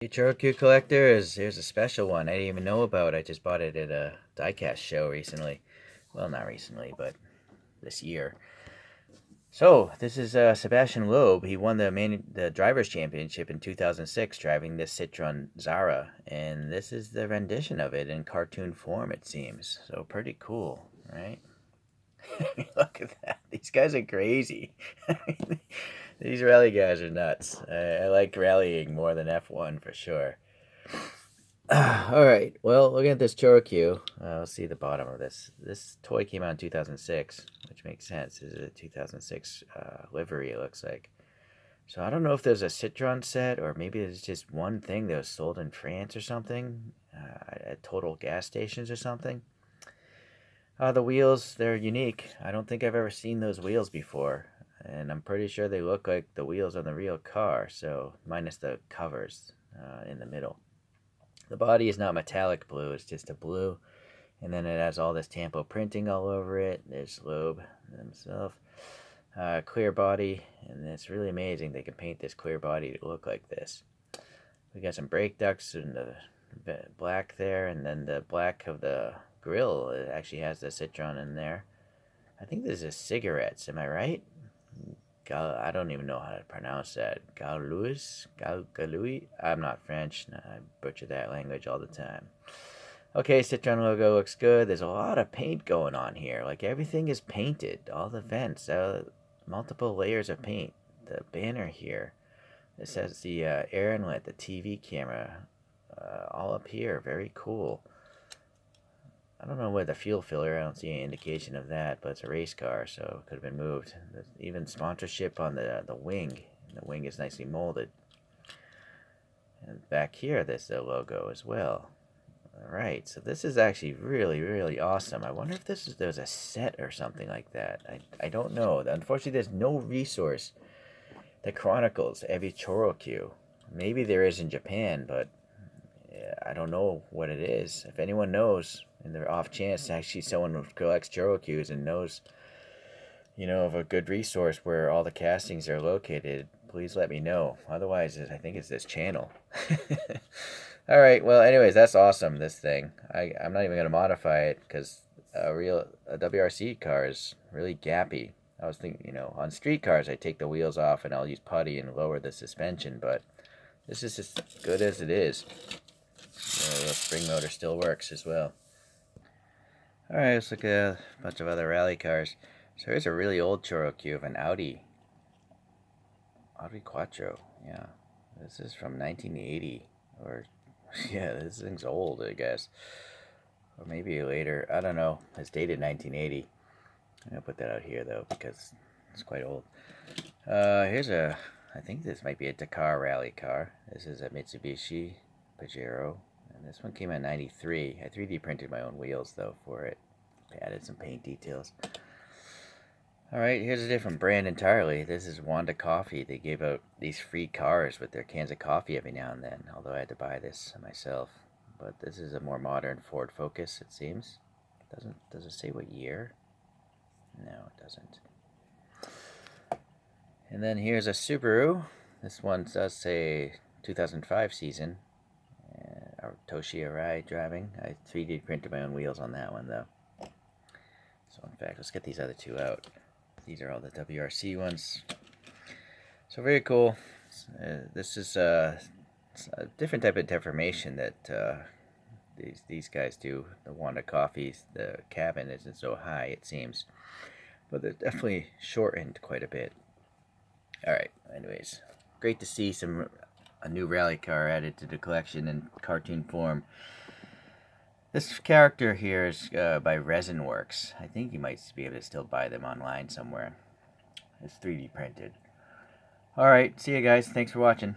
Hey, ChoroQ collectors, here's a special one I didn't even know about. I just bought it at a diecast show recently. Well, not recently, but this year. So, this is Sebastian Loeb. He won the Drivers' Championship in 2006 driving this Citroen Xsara. And this is the rendition of it in cartoon form, it seems. So, pretty cool, right? Look at that. These guys are crazy. These rally guys are nuts. I like rallying more than F1 for sure. All right. Well, looking at this ChoroQ, let's see the bottom of this. This toy came out in 2006, which makes sense. This is a 2006 livery, it looks like. So I don't know if there's a Citroen set or maybe it's just one thing that was sold in France or something at Total gas stations or something. The wheels, they're unique. I don't think I've ever seen those wheels before. And I'm pretty sure they look like the wheels on the real car, so minus the covers in the middle. The body is not metallic blue, it's just a blue. And then it has all this Tampo printing all over it. There's Loeb himself. Clear body, and it's really amazing they can paint this clear body to look like this. We got some brake ducts in the black there, and then the black of the grill, it actually has the Citroen in there. I think this is cigarettes, am I right? I don't even know how to pronounce that. Galui? I'm not French. I butcher that language all the time. Okay, Citroen logo looks good. There's a lot of paint going on here. Like everything is painted. All the vents, multiple layers of paint. The banner here. This has the air inlet, the TV camera, all up here. Very cool. I don't know where the fuel filler, I don't see any indication of that, but it's a race car, so it could have been moved. There's even sponsorship on the wing. The wing is nicely molded. And back here, there's the logo as well. Alright, so this is actually really, really awesome. I wonder if there's a set or something like that. I don't know. Unfortunately, there's no resource that chronicles every ChoroQ. Maybe there is in Japan, but I don't know what it is. If anyone knows, and they're off chance actually someone who collects ChoroQs and knows, of a good resource where all the castings are located, please let me know. Otherwise, I think it's this channel. All right. Well, anyways, that's awesome. This thing. I'm not even gonna modify it because a WRC car is really gappy. I was thinking, on street cars, I take the wheels off and I'll use putty and lower the suspension, but this is as good as it is. The spring motor still works as well. Alright, let's look at a bunch of other rally cars. So here's a really old ChoroQ of an Audi Quattro. Yeah, this is from 1980. Or, yeah, this thing's old, I guess. Or maybe later. I don't know. It's dated 1980. I'm going to put that out here, though, because it's quite old. I think this might be a Dakar rally car. This is a Mitsubishi Pajero. And this one came out in 93. I 3D printed my own wheels, though, for it. I added some paint details. Alright, here's a different brand entirely. This is Wanda Coffee. They gave out these free cars with their cans of coffee every now and then, although I had to buy this myself. But this is a more modern Ford Focus, it seems. Does it say what year? No, it doesn't. And then here's a Subaru. This one does say 2005 season. Toshi Arai driving. I 3D printed my own wheels on that one, though. So, in fact, let's get these other two out. These are all the WRC ones. So, very cool. This is a different type of deformation that these guys do. The Wanda Coffees, the cabin isn't so high, it seems. But they're definitely shortened quite a bit. Alright, anyways. Great to see a new rally car added to the collection in cartoon form. This character here is by Resin Works. I think you might be able to still buy them online somewhere. It's 3D printed. Alright, see you guys. Thanks for watching.